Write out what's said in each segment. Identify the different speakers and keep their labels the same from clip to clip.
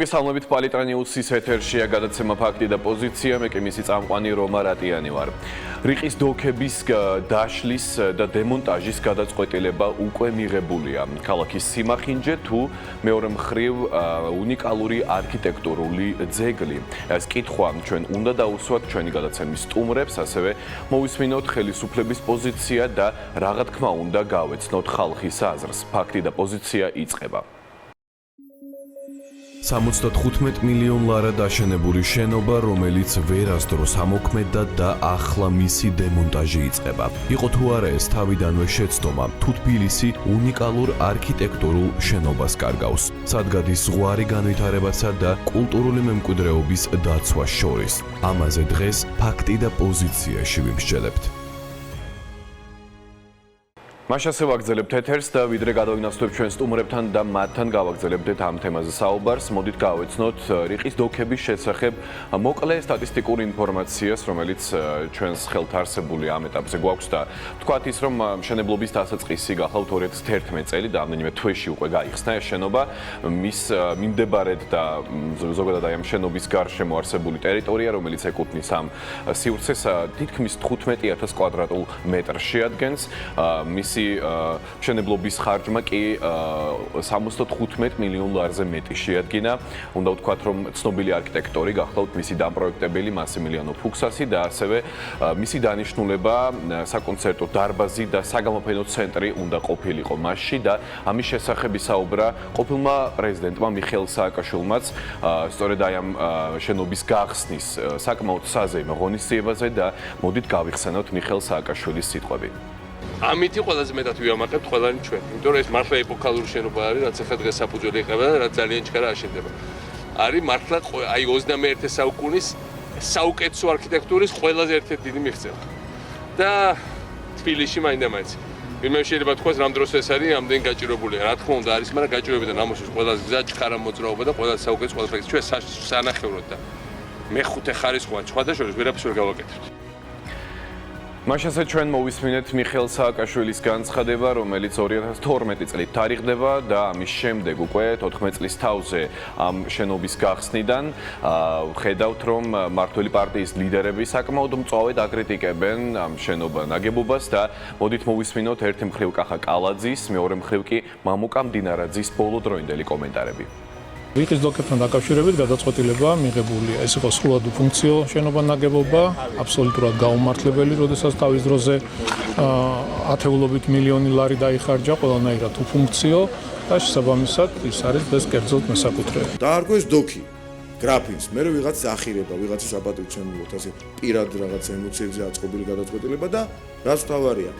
Speaker 1: მოგესალმებით პალიტრანიუსის ეთერშია გადაცემა ფაქტი და პოზიცია, მე კი მისი წამყვანი რომა რატიანი ვარ. რიყის დოქების დაშლის და დემონტაჟის გადაწყვეტილება უკვე მიღებულია. ქალაქის სიმახინჯე თუ მეორე მხრივ უნიკალური არქიტექტურული ძეგლი. ეს კითხვა ჩვენ უნდა დაუსვათ ჩვენი გადაცემის სტუმრებს, ასევე მოვისმინოთ ხელისუფლების პოზიცია და რა თქმა უნდა გავეცნოთ ხალხის აზრს. ფაქტი და პოზიცია იწყება. 75 მილიონ ლარად აშენებული შენობა, რომელიც ვერასდროს ამოქმედდა და ახლა მისი დემონტაჟი იწყება. იყო თუ არა ეს თავიდანვე შეცდომა, თუ თბილისი უნიკალურ არქიტექტურულ შენობას კარგავს, სადგადის ზღვარი განვითარებასა და კულტურული მემკვიდრეობის დაცვას შორის. ამაზე დღეს ფაქტი და პოზიციაში ვიმსჯელებთ. მაშასე ვაგრძელებთ ეთერს და ვიდრე გადავინაცვლებთ ჩვენ სტუმრებთან და მათთან გავაგრძელებდეთ ამ თემაზე საუბარს. მოდით გავეცნოთ რიყის დოქების შესახებ მოკლე სტატისტიკური ინფორმაციას, რომელიც ჩვენს ხელთარსებული ამ ეტაპზე გვაქვს და ვთქვათ ის, რომ მშენებლობის დასაწყისი გახლავთ 2011 წელი და ამდენიმე თვეში უკვე გაიხსნა ეს შენობა. მის მიმდებარედ და ზოგადად აი ამ შენობის გარშემო არსებული ტერიტორია, რომელიც ეკუთვნის ამ სივრცეს თითქმის 15000 კვადრატულ მეტრს შეადგენს. მისი მშენებლობის ხარჯმა კი 75 მილიონ ლარზე მეტი შეადგინა. უნდა ვთქვათ, რომ ცნობილი არქიტექტორი გახლავთ მისი დამპროექტებელი მასიმილიანო ფუქსასი და ასევე მისი დანიშნულება საკონცერტო დარბაზი და საგამოფენო ცენტრი უნდა ყოფილიყო მასში და ამის შესახებ ისაუბრა ყოფილმა პრეზიდენტმა მიხეილ სააკაშვილმაც სწორედ აი ამ შენობის გახსნის საკმაოდ საზეიმო ღონისძიებაზე და მოდით გავიხსენოთ მიხეილ სააკაშვილის სიტყვები.
Speaker 2: ამით ყველაზე მეტად ვიამაყებთ ყველანი ჩვენ. იმიტომ რომ ეს მართლა ეპოქალური შენობა არის, რაც ახლა დღეს საფუძველი ეყება და რაც ძალიან ჩქარა აშენდება. არის მართლა აი 21 საუკუნის საუკეთესო არქიტექტურის ყველაზე ერთ-ერთი დიდი მიღწევა. და თბილისში მაინდა-მაინც. ვინმე შეიძლება თქვას რამ დროს ეს არის, ამდენ გაჭირებულია. რა თქმა უნდა არის, მაგრამ გაჭირებიდან ამოსვლის ყველაზე გზა ჩქარა მოძრაობა და ყველაზე საუკეთესო ყველაფერი. ჩვენ სანახევროდ და მეხუთე ხარისხოვან სხვადასხვა ვერაფერს ვერ გავაკეთებთ.
Speaker 1: მაშასე ჩვენ მოვისმინეთ მიხეილ სააკაშვილის განცხადება, რომელიც 2012 წლით თარიღდება და ამის შემდეგ უკვე 14 წლის თავზე ამ შენობის გახსნიდან ხედავთ, რომ მმართველი პარტიის ლიდერები საკმაოდ მწვავედ აკრიტიკებენ ამ შენობა ნაგებობას და მოდით მოვისმინოთ ერთი მხრივ კახა კალაძის, მეორე მხრივ კი მამუკა მდინარაძის ბოლოდროინდელი კომენტარები.
Speaker 3: რიყის დოქებთან დაკავშირებით გადაწყვეტილება მიღებულია. ეს იყო სრულად უფუნქციო შენობა ნაგებობა, აბსოლუტურად გაუმართლებელი, როდესაც თავის დროზე ათეულობით მილიონი ლარი დაიხარჯა ყველანაირად უფუნქციო და შესაბამისად ის არის დღეს კერძოდ მესაკუთრეები.
Speaker 4: დაარქვეს დოქი, გრაფინს, მე ვიღაც ახირება, ვიღაც საპატრიოტიზმოთ, ასე პირად რაღაც ემოციებზე აწყობილი გადაწყვეტილება და რაც თავარია,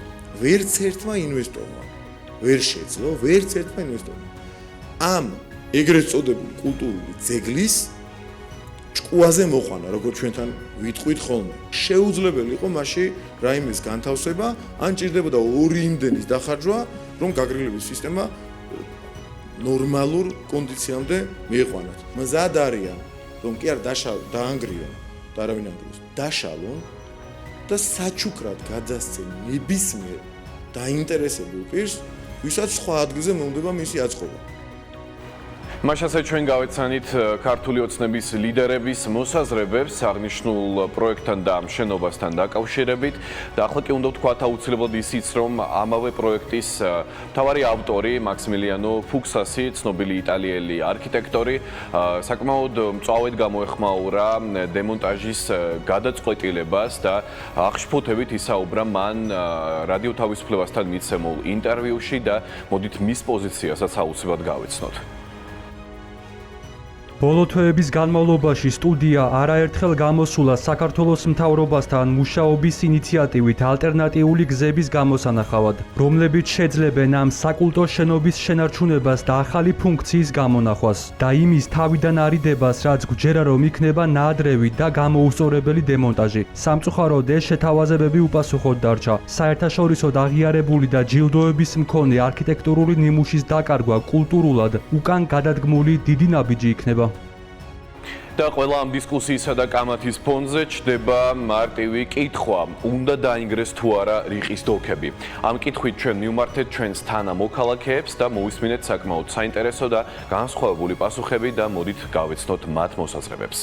Speaker 4: ვერც ერთმა ინვესტორმა ვერ შეძლო, ვერც ერთმა ინვესტორმა ამ ეგრეთ წოდებული კულტურული ძეგლის ჭკუაზე მოყვანა, როგორც ჩვენთან ვიტყვით ხოლმე. შეუძლებელი იყო მასში რაიმეს განთავსება, ან ჭირდებოდა 2 იმდენის დახარჯვა, რომ გაგრილების სისტემა ნორმალურ კონდიციამდე მიიყვანათ. მზად არიან, რომ კი არ დაანგრიონ, და არავინ ანგრიოს, დაშალონ და საჩუქრად გადასცენ ნებისმიერ დაინტერესებულ პირს, ვისაც სხვა ადგილზე მომდება მისი აწყობა.
Speaker 1: მაშასე ჩვენ გავეცანით ქართული ოცნების ლიდერების მოსაზრებებს აღნიშნულ პროექტთან და ამ შენობასთან დაკავშირებით და ახლა კი უნდა ვთქვათ აუცილებლად ისიც, რომ ამავე პროექტის მთავარი ავტორი მაქსიმილიანო ფუქსასი, ცნობილი იტალიელი არქიტექტორი, საკმაოდ მწვავედ გამოეხმაურა დემონტაჟის გადაწყვეტილებას და აღშფოთებით ისაუბრა მან რადიო თავისუფლებასთან მიცემულ ინტერვიუში და მოდით მის პოზიციასაც აუცილებლად გავეცნოთ.
Speaker 5: ბოლო თვეების განმავლობაში სტუდია არაერთხელ გამოსულა საქართველოს მთავრობასთან მუშაობის ინიციატივით ალტერნატიული გზების გამოსანახავად, რომლებიც შეძლებენ ამ საკულტო შენობის შენარჩუნებას და ახალი ფუნქციის გამონახვას და იმის თავიდან არიდებას, რაც გვჯერა რომ იქნება ნაადრევი და გამოუსწორებელი დემონტაჟი. სამწუხაროდ ეს შეთავაზებები უპასუხოდ დარჩა. საერთაშორისოდ აღიარებული და ჯილდოების მქონე არქიტექტურული ნიმუშის დაკარგვა კულტურულად უკან გადადგმული დიდი ნაბიჯი იქნება.
Speaker 1: და ყველა ამ დისკუსიისა და კამათის ფონზე ჩდება მარტივი კითხვა: უნდა დაინგრეს თუ არა რიყის დოქები? ამ კითხვით ჩვენ მივმართეთ ჩვენს თანამოქალაქეებს და მოვისმინეთ საკმაოდ საინტერესო და განსხვავებული პასუხები და მოდით გავეცნოთ მათ მოსაზრებებს.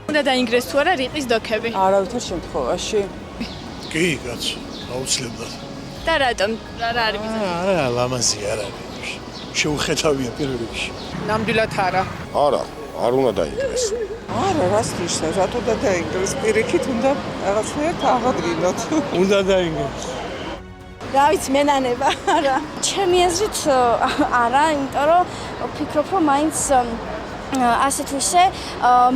Speaker 6: უნდა დაინგრეს თუ არა რიყის დოქები?
Speaker 7: არავითარ შემთხვევაში.
Speaker 8: კი, კაცო, აუცილებლად.
Speaker 6: და რატომ? რა არის მიზეზი?
Speaker 8: არა, ლამაზი არ არის. შეუხედავია პირველ რიგში.
Speaker 7: ნამდვილად არა.
Speaker 9: არ უნდა დაინგრეს.
Speaker 7: არა, რას ნიშნავს? რატო და დაინგრეს? პირიქით უნდა რაღაცნაირად აღადგინოთ.
Speaker 8: უნდა დაინგრეს.
Speaker 6: რა ვიცი, მენანება, არა.
Speaker 10: ჩემი აზრით არა, იმიტომ რომ ვფიქრობ, რომ მაინც ასეთ ისე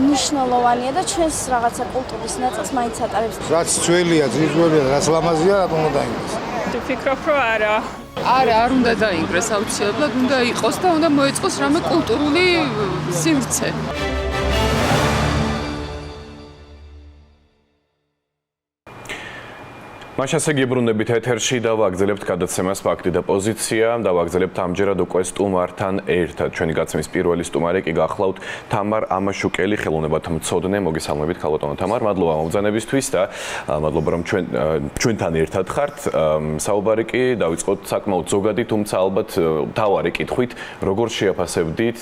Speaker 10: მნიშვნელოვანია და ჩვენს რაღაცა კულტურის ნაწილს მაინც ატარებს.
Speaker 9: რაც ძველია, ძიძველია, რაც ლამაზია, რატომ უნდა დაინგრეს?
Speaker 6: ვფიქრობ, რომ არა.
Speaker 7: არა, არ უნდა დაინგრეს აუცილებლად, უნდა იყოს და უნდა მოეწყოს რამე კულტურული სივრცე.
Speaker 1: მას ასე გიბრუნდებით ეთერში და ვაგრძელებთ გადაცემას ფაქტი და პოზიცია და ვაგრძელებთ ამჯერად უკვე სტუმართან ერთად. ჩვენი გაცემის პირველი სტუმარი კი გახლავთ თამარ ამაშუკელი, ხელოვნებათა მცოდნე. მოგესალმებით ქალბატონო თამარ, მადლობა მომბრძანებისთვის და მადლობა რომ ჩვენთან ერთად ხართ. საუბარი კი დავიწყოთ საკმაოდ ზოგადი, თუმცა ალბათ მთავარი კითხვით, როგორ შეაფასებდით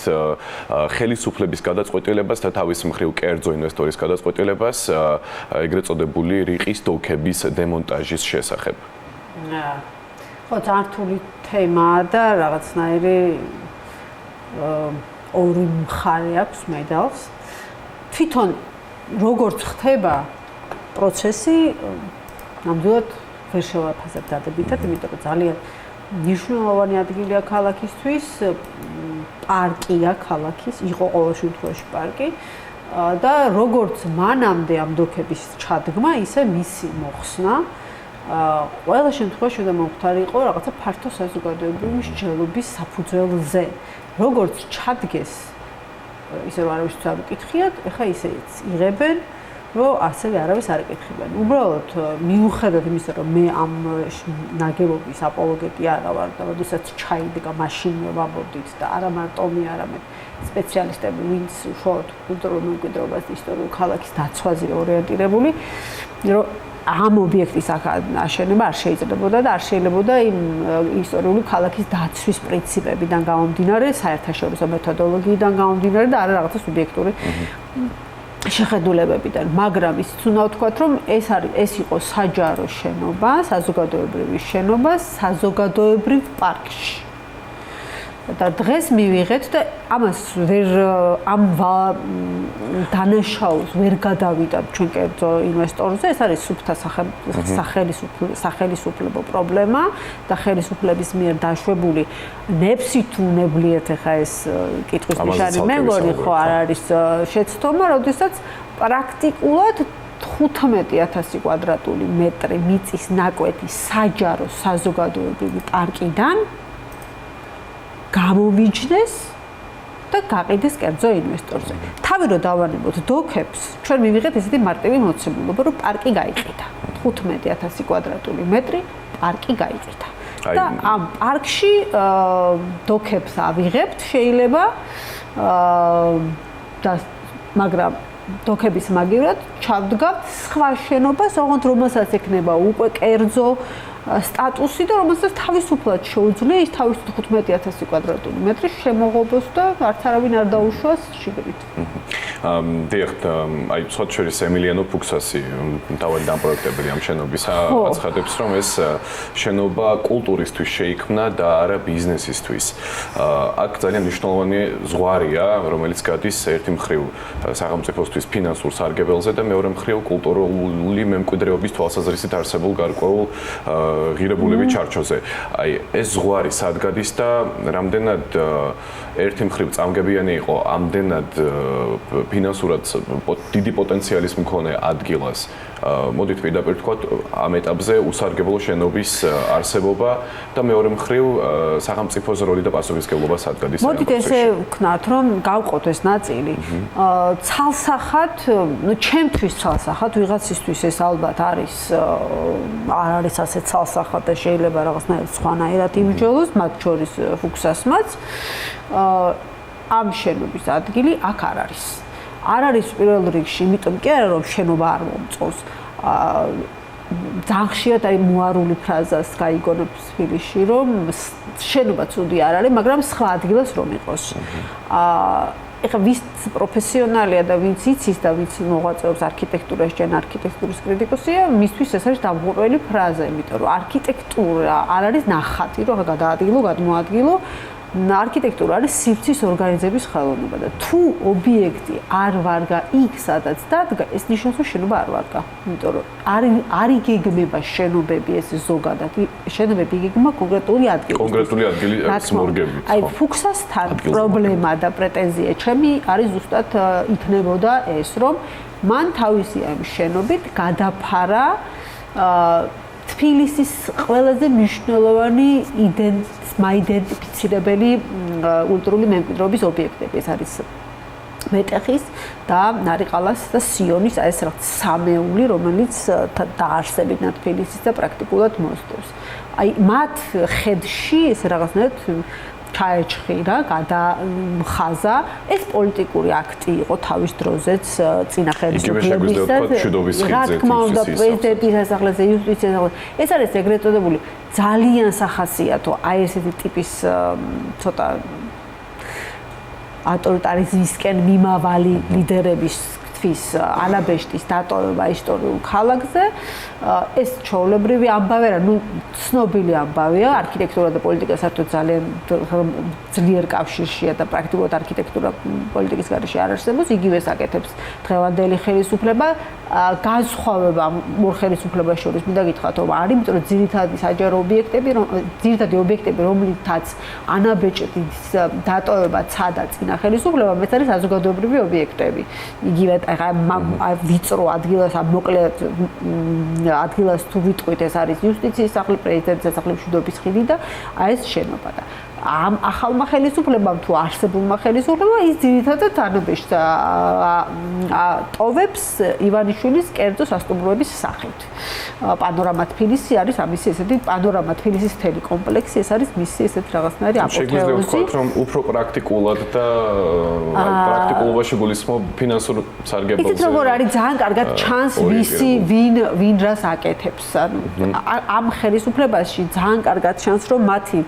Speaker 1: ხელისუფლების გადაწყვეტილებას და თავის მხრივ კერძო ინვესტორის გადაწყვეტილებას ეგრეთ წოდებული რიყის დოქების დემონტაჟის შესახებ.
Speaker 11: ხო, ძალიან რთული თემაა და რაღაცნაირი ორი მხარე აქვს მედალს. თვითონ როგორც ხდება პროცესი, ნამდვილად ვერ შევაფასებ დადებითად, იმიტომ რომ ძალიან მნიშვნელოვანი ადგილია ქალაქისთვის, პარკია ქალაქის, იყო ყოველ შემთხვევაში პარკი. და როგორც მანამდე ამ დოქების ჩადგმა, ისე მისი მოხსნა ყველა შემთხვევაში უნდა მომხდარი იყო რაღაცა ფართო საზოგადოებრივი მსჯელობის საფუძველზე. როგორც ჩადგეს, ისე რომ არავისთვის არ უკითხიათ, ეხლა ისეც იღებენ, რომ ასევე არავის არ ეკითხებიან. უბრალოდ მიუხედავად იმისა, რომ მე ამ ნაგებობის აპოლოგეტი არა ვარ და როდესაც ჩაიდგა მაშინვე ვამბობდით და არა მარტო მე, არამედ სპეციალისტები, ვინც უშუალოდ კულტურულ მემკვიდრეობას და ისტორიულ ქალაქის დაცვაზე ორიენტირებული, რომ ამ ობიექტის აშენება არ შეიძლებოდა და არ შეიძლებოდა იმ ისტორიული ქალაქის დაცვის პრინციპებიდან გამომდინარე, საერთაშორისო მეთოდოლოგიიდან გამომდინარე და არა რაღაცა სუბიექტური შეხედულებებიდან, მაგრამ ისიც უნდა ვთქვათ, რომ ეს იყო საჯარო შენობა, საზოგადოებრივი შენობა საზოგადოებრივ პარკში. და დღეს მივიღეთ და ამას ამ დანაშაულს ვერ გადავიდათ ჩვენ კერძო ინვესტორზე. ეს არის სუფთა სახელისუფლებო პრობლემა და ხელისუფლების მიერ დაშვებული ნებსით უნებლიეთ ახლა ეს კითხვის ნიშანი მე მგონი ხო არ არის შეცდომა, როდესაც პრაქტიკულად 15,000 კვადრატული მეტრი მიწის ნაკვეთი საჯარო საზოგადოებრივი პარკიდან გამომიჯნეს და გაყიდეს კერძო ინვესტორზე. თავი რომ დავანებოთ დოქებს, ჩვენ მივიღეთ ესეთი მარტივი მოცემულობა, რომ პარკი გაიყიდა. 15,000 კვადრატული მეტრი პარკი გაიყიდა. და ამ პარკში დოქებს ავიღებთ შეიძლება მაგრამ დოქების მაგივრად ჩავდგავთ სხვა შენობას, ოღონდ რომელსაც ექნება უკვე კერძო სტატუსი და რომელსაც თავისუფლად შეუძლია ის თავის 15,000 კვადრატული მეტრი შემოღობოს და არც არავინ არ დაუშვას შიგნით.
Speaker 1: დიახ, აი სხვა შორის ემილიანო ფუქსასი თავად დამპროექტებელი ამ შენობის აცხადებს, რომ ეს შენობა კულტურისთვის შეიქმნა და არა ბიზნესისთვის. აქ ძალიან მნიშვნელოვანი ზღვარია, რომელიც გადის ერთი მხრივ სახელმწიფოსთვის ფინანსურ სარგებელზე და მეორე მხრივ კულტურული მემკვიდრეობის თვალსაზრისით არსებულ გარკვეულ ღირებულების ჩარჩოზე. აი ეს ზღვარი სად გადის და რამდენად ერთი მხრივ წამგებიანი იყო ამდენად ფინანსურად დიდი პოტენციალის მქონე ადგილას. მოდით პირდაპირ ვთქვათ, ამ ეტაპზე უსარგებლო შენობის არსებობა და მეორე მხრივ სახელმწიფოს როლი და პასუხისმგებლობა სად გადის.
Speaker 11: მოდით ესე ვქნათ, რომ გავყოთ ეს ნაწილი. ცალსახად, ჩემთვის ცალსახად, ვიღაცისთვის ეს ალბათ არის არ არის ასე ცალსახად და შეიძლება რაღაცნაირად სხვანაირად იმჯოლოს, მათ შორის ფუქსასმაც. ამ შენობის ადგილი აქ არ არის. არ არის პირველ რიგში, იმიტომ კი არა რომ შენობა არ მომწონს. ძალიან ხშირად აი მოარული ფრაზას გაიგონებს თბილისში, რომ შენობა ცუდი არ არის, მაგრამ სხვა ადგილას რომ იყოს. ეხლა ვის პროფესიონალია და ვინც იცის და ვინც მოღვაწეობს არქიტექტურაში, ჯერ არქიტექტურის კრიტიკოსია, მისთვის ეს არის დამღუპველი ფრაზა, იმიტომ რომ არქიტექტურა არ არის ნახატი, რომ გადაადგილო, გადმოადგილო. არქიტექტურა არის სივრცის ორგანიზების ხელოვნება და თუ ობიექტი არ ვარგა იქ, სადაც დადგა, ეს ნიშნავს, რომ შენობა არ ვარგა. იმიტომ რომ არ იგეგმება შენობები ეს ზოგადად. შენობები იგეგმება კონკრეტული ადგილი.
Speaker 1: კონკრეტული ადგილის მორგებით.
Speaker 11: აი ფუქსასთან პრობლემა და პრეტენზია ჩემი არის ზუსტად იქნებოდა ეს, რომ მან თავისი ამ შენობით გადაფარა თბილისის ყველაზე მნიშვნელოვანი მაიდენტიფიცირებელი კულტურული მემკვიდრეობის ობიექტები. ეს არის მეტეხის და ნარიყალას და სიონის ეს რაღაც სამეული, რომელიც დაარსებით თბილისის და პრაქტიკულად მოსდევს. აი მათ ხედში ეს რაღაცნაირად ჩაეჩხირა, გადამხაზა. ეს პოლიტიკური აქტი იყო თავის დროზეც წინა ხელისუფლებისა. რა თქმა უნდა, პრეზიდენტის სასახლეზე, იუსტიციის სასახლეზე. ეს არის ეგრეთ წოდებული ძალიან სახასიათო აი ესეთი ტიპის ცოტა ავტორიტარიზმისკენ მიმავალი ლიდერებისთვის ანაბეშტის დატოვება ისტორიულ ქალაქზე. ეს ჩვეულებრივი ამბავი არა, ცნობილი ამბავია, არქიტექტურა და პოლიტიკა საერთოდ ძალიან ძლიერ კავშირშია და პრაქტიკულად არქიტექტურა პოლიტიკის გარეშე არ არსებობს, იგივე საკეთებს დღევანდელი ხელისუფლება. განსხვავება ორ ხელისუფლებას შორის მინდა გითხრათ, რომ არის, იმიტომ რომ ძირითადი საჯარო ობიექტები, რომლითაც ანაბეჭდის დატოვება ცადა წინა ხელისუფლებამ, ეს არის საზოგადოებრივი ობიექტები. იგივე ვიწრო ადგილას, მოკლე ადგილას თუ ვიტყვით, ეს არის იუსტიციის სახლი, პრეზიდენტის სასახლე, მშვიდობის ხიდი და აი ეს შენობა და ამ ახალმა ხელისუფლებამ თუ არსებულმა ხელისუფლებამ ის ძირითადად ანაბეჭდს ტოვებს ივანიშვილის კერძო სასტუმროების სახით. პანორამა თბილისი არის ამისი ესეთი პანორამა თბილისის მთელი კომპლექსი, ეს არის მისი ესეთი რაღაცნაირი აპოთეოზი.
Speaker 1: შეგვიძლია ვთქვათ, რომ უფრო პრაქტიკულად და პრაქტიკულობაში გულისხმობ ფინანსურ სარგებლობაზე. იცით როგორ არის ძალიან კარგად ჩანს ვისი ვინ რას აკეთებს. ამ ხელისუფლებაში ძალიან კარგად ჩანს, რომ მათი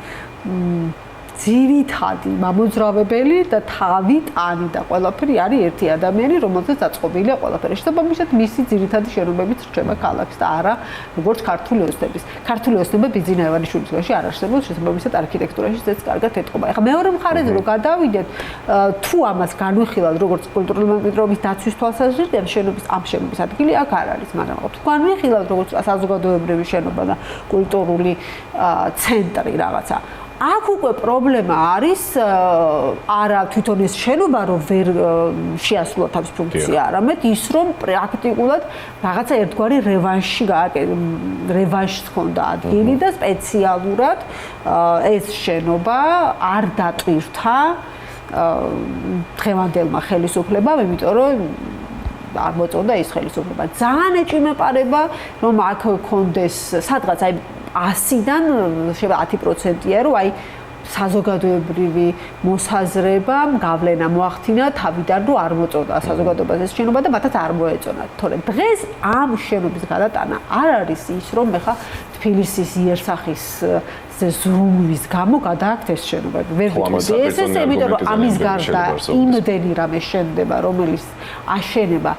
Speaker 1: ძირითადი მამოძრავებელი და თავი ტანი და ყველაფერი არის ერთი ადამიანი, რომელზეც აწყობილია ყველაფერი. შესაბამისად, მისი ძირითადი შენობებით რჩება ქალაქს და არა როგორც ქართული ოსნების. ქართული ოსნები ბიძინა ივანიშვილის გარეშე არ არსებობს, შესაბამისად არქიტექტურაში ეს კარგად ეტყობა. ეხლა მეორე მხარეზე რო გადავიდეთ, თუ ამას განვიხილავთ როგორც კულტურული მემკვიდრეობის დაცვის თვალსაზრისით, ამ შენობის ადგილი აქ არ არის, მაგრამ თუ განვიხილავთ როგორც საზოგადოებრივი შენობა და კულტურული ცენტრი რაღაცა, აქ უკვე პრობლემა არის არა თვითონ ეს შენობა რომ ვერ შეასრულა თავის ფუნქცია, არამედ ის რომ პრაქტიკულად რაღაცა ერთგვარი რევანშს ჰქონდა ადგილი და სპეციალურად ეს შენობა არ დატვირთა დღევანდელმა ხელისუფლებამ, იმიტომ რომ არ მოწონდა ის ხელისუფლება. ძალიან ეჭვმეპარება რომ აქ კონდეს სადღაც აი 100-დან 10%-ია, რომ აი საზოგადოებრივი მოსაზრებამ გავლენა მოახდინა თავიდან, რომ არ მოწონდა საზოგადოებას ეს შენობა და მათაც არ მოეწონათ. თორემ დღეს ამ შენობის გადატანა არ არის ის, რომ ეხა თბილისის იერსახის ზრუნვის გამო გადააქვთ ეს შენობა. ვერ ვიტყვი ეს, იმიტომ რომ ამის გარდა იმდენი რამე შენდება, რომელიც აშენება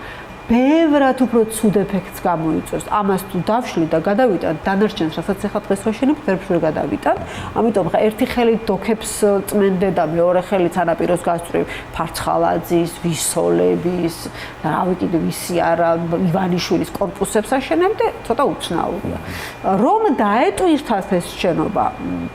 Speaker 1: ბევრად უფრო ცუდ ეფექტს გამოიწვევს. ამას თუ დავშლით და გადავიტან დანარჩენს, რასაც ახლა დღეს ვაშენებთ, ვერ გადავიტან. ამიტომ ხა ერთი ხელით დოქებს წმენდე და მეორე ხელით სანაპიროს გასწვრივ ფარცხალაძის, ვისოლების, რა ვიცი ვისი არა, ივანიშვილის კორპუსებს აშენებდე, ცოტა უცნაურია. რომ დაეტვირთათ ეს შენობა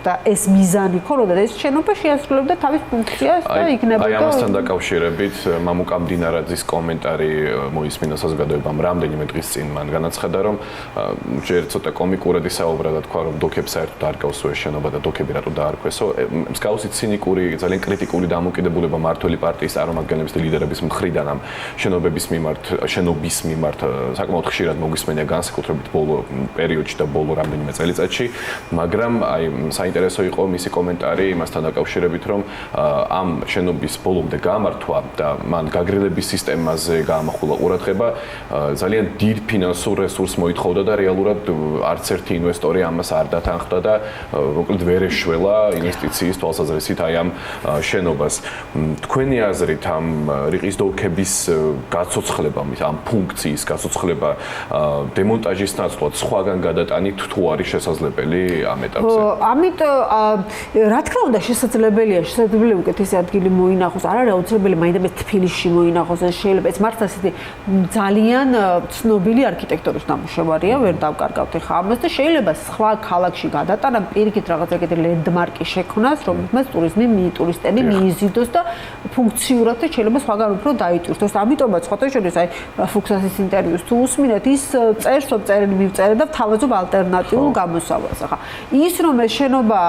Speaker 1: და ეს მიზანი ქონოდა, ეს შენობა შეასრულებდა თავის ფუნქციას და იქნებოდა. აი ამასთან დაკავშირებით მამუკა მდინარაძის კომენტარი მოისმენთ წმინდა საზოგადოებამ რამდენიმე დღის წინ მან განაცხადა, რომ ჯერ ცოტა კომიკურად ისაუბრა და თქვა, რომ დოქებს საერთოდ არ გავს ეს შენობა და დოქები რატო დაარქვესო. მსგავსი ცინიკური, ძალიან კრიტიკული დამოკიდებულება მართველი პარტიის წარმომადგენლების და ლიდერების მხრიდან ამ შენობის მიმართ საკმაოდ ხშირად მოგვისმენია განსაკუთრებით ბოლო პერიოდში და ბოლო რამდენიმე წელიწადში, მაგრამ აი საინტერესო იყო მისი კომენტარი იმასთან დაკავშირებით, რომ ამ შენობის ბოლომდე გამართვა და მან გაგრილების სისტემაზე გაამახვილა ყურადღება ძალიან დიდ ფინანსურ რესურსს მოითხოვდა და რეალურად არც ერთი ინვესტორი ამას არ დათანხმდა და მოკლედ ვერ ეშველა ინვესტიციის თვალსაზრისით აი ამ შენობას. თქვენი აზრით ამ რიყის დოქების გაცოცხლება, ამ ფუნქციის გაცოცხლება დემონტაჟის ნაცვლად სხვაგან გადატანით თუ არის შესაძლებელი ამ ეტაპზე?
Speaker 11: რა თქმა უნდა შესაძლებელია უკეთესი ადგილი მოინახოს, არ არის აუცილებელი მაინდამაინც თბილისში მოინახოს, შეიძლება ეს მართლა ისეთი ძალიან ცნობილი არქიტექტურის ნამუშევარია, ვერ დავკარგავთ ახლა ამას და შეიძლება სხვა ქალაქში გადატანა, პირიქით რაღაცა კიდე ლენდმარკი შექმნას, რომელმაც ტურისტები მიიზიდოს და ფუნქციურად შეიძლება სხვაგან უფრო დაიტვირთოს. ამიტომაც სხვათა შორის აი ფუქსასის ინტერვიუს თუ უსმინეთ, ის წერს, რომ წერილი მივწერე და თავაზობ ალტერნატიულ გამოსავალს. ახლა ის რომ ეს შენობა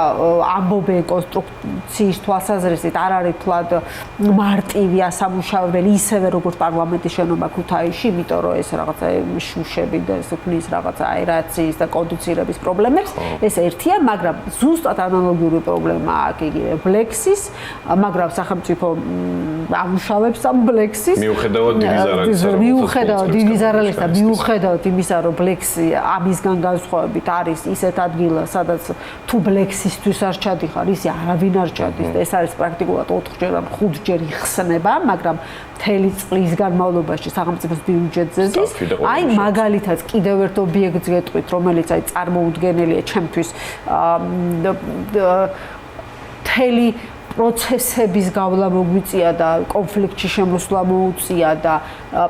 Speaker 11: ამბობენ კონსტრუქციის თვალსაზრისით არ არის თლად მარტივი ასამუშავებელი ისევე როგორც პარლამენტის შენობა ქუთაისში, იმიტომ რომ ეს რაღაცა შუშები და ეს ქმნის რაღაცა აერაციის და კონდიცირების პრობლემებს, ეს ერთია, მაგრამ ზუსტად ანალოგიური პრობლემაა აქ იგივე ბლექსის, მაგრამ სახელმწიფო ამუშავებს ამ ბლექსის.
Speaker 1: მიუხედავად დიდი ზარალისა და მიუხედავად იმისა, რომ ბლექსი ამისგან განსხვავებით არის ისეთ ადგილას, სადაც თუ ბლექსისთვის არ ჩადიხარ, ისი არავინ არ ჩადის და ეს არის პრაქტიკულად 4-ჯერ ან 5-ჯერ იხსნება, მაგრამ მთელი წლის განმავლობაში სახელმწიფოს ბიუჯეტზე ზის. აი მაგალითად კიდევ ერთ ობიექტს გეტყვით, რომელიც აი წარმოუდგენელია ჩემთვის მთელი პროცესების გავლა მოგვიწია და კონფლიქტში შემოსვლა მოუწია და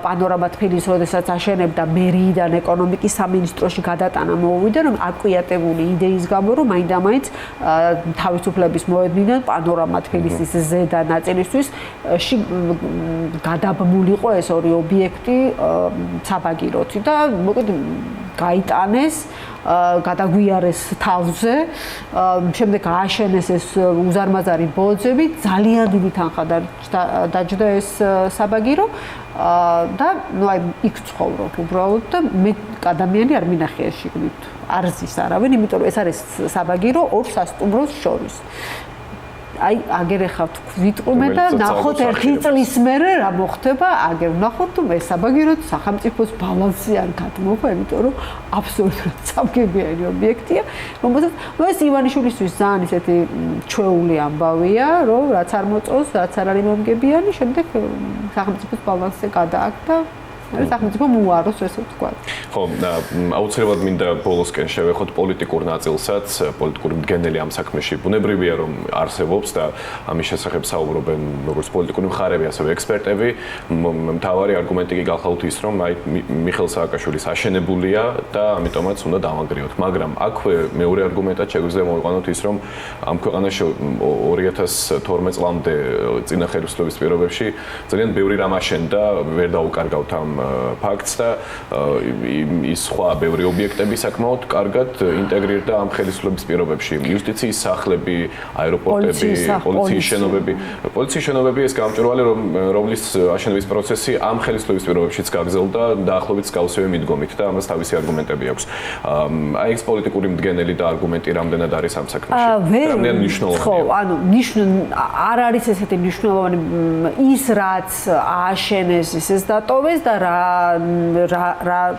Speaker 1: პანორამა თბილისს როდესაც აშენებდა მერიიდან ეკონომიკის სამინისტროში გადატანა მოუვიდა, რომ აკვიატებული იდეის გამო, რომ მაინდამაინც თავისუფლების მოედნიდან პანორამა თბილისის ზედა ნაწილისთვის გადაბმულიყო ეს ორი ობიექტი საბაგიროთი და მოკლედ გაიტანეს, გადაგვიარეს თავზე, შემდეგ ააშენეს ეს უზარმაზარი ბოძები, ძალიან დიდი თანხა დაჯდა ეს საბაგირო და ნუ აი იქ ცხოვრობ უბრალოდ და მე ადამიანი არ მინახია შიგნით, არ ზის არავინ, იმიტომ რომ ეს არის საბაგირო ორ სასტუმროს შორის. აი აგერ ეხავთ ვიტყუმე და ნახოთ ერთი წლის მერე რა მოხდება, აგერ ნახოთ თუ ეს საბაგიროთ სახელმწიფოს ბალანსი არ გადმოვა, იმიტომ რომ აბსოლუტურად სამგებიანი ობიექტია, რომელსაც ეს ივანიშვილისთვის ძალიან ისეთი ჩვეული ამბავია, რომ რაც არ მოწონს, რაც არ არის მომგებიანი, შემდეგ სახელმწიფოს ბალანსზე გადააგდა ეს სახელმწიფო მოუაროს ესე ვთქვა. ხო, აუცილებლად მინდა ბოლოსკენ შევეხოთ პოლიტიკურ ნაწილსაც, პოლიტიკური მდგენელი ამ საქმეში. ბუნებრივია, რომ არსებობს და ამის შესახებ საუბრობენ როგორც პოლიტიკური მხარეები, ასევე ექსპერტები. მთავარი არგუმენტი კი გახლავთ ის, რომ აი მიხეილ სააკაშვილის აშენებულია და ამიტომაც უნდა დავანგრიოთ. მაგრამ აქვე მეორე არგუმენტად შეგვიძლია მოვიყვანოთ ის, რომ ამ ქვეყანაში 2012 წლამდე წინა ხელისუფლების პირობებში ძალიან ბევრი რამ აშენდა, ვერ დაუკარგავთ ამ ფაქტს და ის სხვა ბევრი ობიექტები საკმაოდ კარგად ინტეგრირდა ამ ხელისუფლების პირობებში. იუსტიციის სახლები, აეროპორტები, პოლიციის შენობები. პოლიციის შენობები ეს გამჭვირვალე, რომლის აშენების პროცესი ამ ხელისუფლების პირობებშიც გაგრძელდა დაახლოებით მსგავსივე მიდგომით და ამას თავისი არგუმენტები აქვს. აი ეს პოლიტიკური მდგენელი და არგუმენტი რამდენად არის ამ საქმეში? რამდენად მნიშვნელოვანია?
Speaker 11: ხო, ანუ არ არის ესეთი მნიშვნელოვანი ის რაც ააშენეს, ეს დატოვეს და რა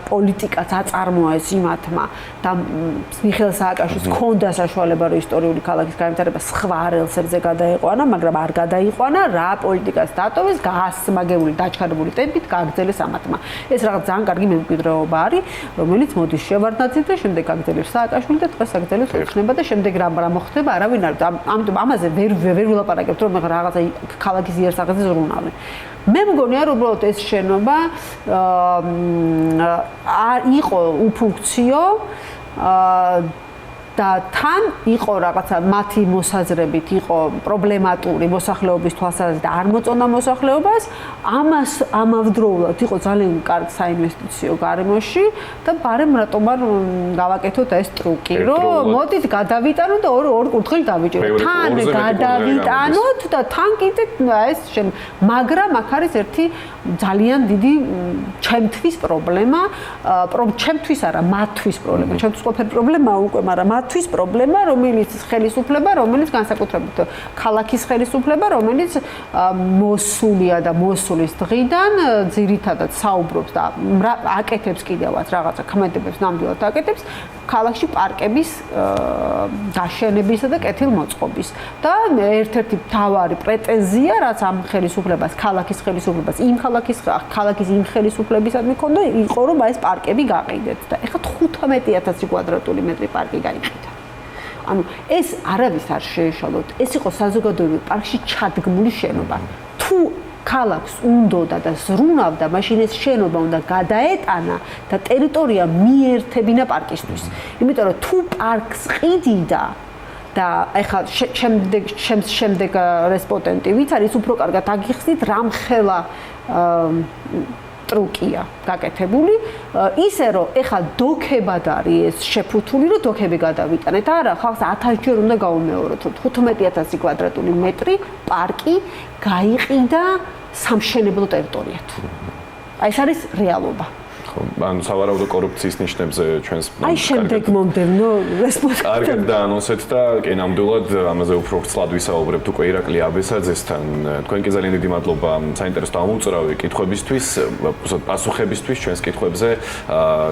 Speaker 11: პოლიტიკაც აწარმოეს იმათმა და მიხეილ სააკაშვილს ჰქონდა საშუალება რომ ისტორიული ქალაქის განვითარება სხვა რელსებზე გადაიყვანა, მაგრამ არ გადაიყვანა, რა პოლიტიკას დატოვეს, გაასმაგებული, დაჩქარებული ტემპით გააგრძელეს ამათმა. ეს რაღაც ძალიან კარგი მემკვიდრეობა არის, რომელიც მოდის შევარდნაძე და შემდეგ გაგრძელებს სააკაშვილი და დღეს აგრძელებს ოცხნება და შემდეგ რა მოხდება, არავინ არ ამიტომ ამაზე ვერ ვილაპარაკებთ, რომ რაღაცა ქალაქის იერსახეზე ზრუნავენ. მე მგონია რომ უბრალოდ ეს შენობა იყო უფუნქციო და თან იყო რაღაცა მათი მოსაზრებით იყო პრობლემატური მოსახლეობის თვალსაზრისით და არ მოწონდა მოსახლეობას, ამას ამავდროულად იყო ძალიან კარგი საინვესტიციო გარემოში და ბარემ რატომ არ გავაკეთოთ ეს ტრუკი, რომ მოდით გადავიტანოთ და ორ კურთხილ დავიჭეროთ. თან გადავიტანოთ და თან კიდე ეს მაგრამ აქ არის ერთი ძალიან დიდი ჩემთვის პრობლემა, ჩემთვის არა, მათთვის პრობლემა, ჩემთვის ყოფილი პრობლემა უკვე, მაგრამ მათთვის პრობლემა, რომელიც ხელისუფლება, რომელიც განსაკუთრებით ქალაქის ხელისუფლება, რომელიც მოსულია და მოსulis დღიდან ძირითადად საუბრობს და აკეთებს კიდევაც რაღაცა ქმედებებს ნამდვილად აკეთებს ქალაქში პარკების დაშენებისა და კეთილმოწყობის და ერთ-ერთი მთავარი პრეტენზია რაც ამ ხელისუფლებას, ქალაქის ხელისუფლებას, იმ ქალაქის იმ ხელისუფლებისადმი ქონდა იყო რომ ეს პარკები გაყიდეთ და ეხლა 15000 კვადრატული მეტრი პარკი გაიყიდა. ანუ ეს არავის არ შეეშალოთ. ეს იყო საზოგადოებრივ პარკში ჩადგმული შენობა. თუ ქალაქს უნდოდა და ზრუნავდა, მაშინ ეს შენობა უნდა გადაეტანა და ტერიტორია მიერთებინა პარკისთვის. იმიტომ რომ თუ პარკს ყიდიდა და ეხლა შემდეგ რესპონდენტი ვიც არის უფრო კარგად აგიხსნით რამხელა ტრუკია გაკეთებული ისე რომ ეხლა დოქებად არის ეს შეფუთული რომ დოქები გადავიტანეთ არა ხალხს 1000 ჯერ უნდა გაუმეოროთ რომ 15000 კვადრატული მეტრი პარკი გაიყიდა სამშენებლო ტერიტორიად აი ეს არის რეალობა
Speaker 1: ანუ სავარაუდო კორუფციის ნიშნებზე ჩვენს
Speaker 11: აი შემდეგ მომდევნო რესპონდენტი
Speaker 1: კარგად დაანონსეთ და კი ნამდვილად ამაზე უფრო ვრცლად ვისაუბრებთ უკვე ირაკლი აბესაძესთან თქვენ კი ძალიან დიდი მადლობა საინტერესო ამოუწრავი კითხვებისთვის პასუხებისთვის ჩვენს კითხვებზე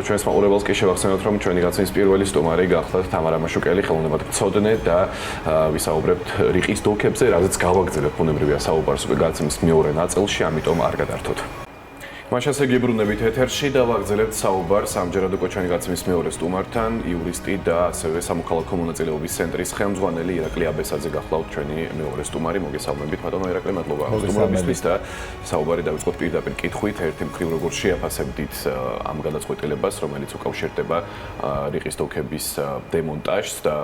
Speaker 1: ჩვენს მაყურებელს კი შევახსენოთ რომ ჩვენი გაცემის პირველი სტუმარი გახლავთ თამარა მაშუკელი ხელოვნებად გწოდნე და ვისაუბრებთ რიყის დოქებზე რაზეც გავაგრძელებთ ბუნებრივია საუბარს უკვე გაცემის მეორე ნაწილში ამიტომ არ გადართოთ მაშინ გებრუნებით ეთერში და ვაგრძელებთ საუბარს ამჯერად უკვე ჩვენი გაცემის მეორე სტუმართან, იურისტი და ასევე სამოქალაქო მონაწილეობის ცენტრის ხელმძღვანელი ირაკლი აბესაძე გახლავთ ჩვენი მეორე სტუმარი. მოგესალმებით, ბატონო ირაკლი, მადლობა სტუმრობისთვის და საუბარი დავიწყოთ პირდაპირ კითხვით. ერთი მხრივ როგორ შეაფასებდით ამ გადაწყვეტილებას, რომელიც უკავშირდება რიყის დოქების დემონტაჟს და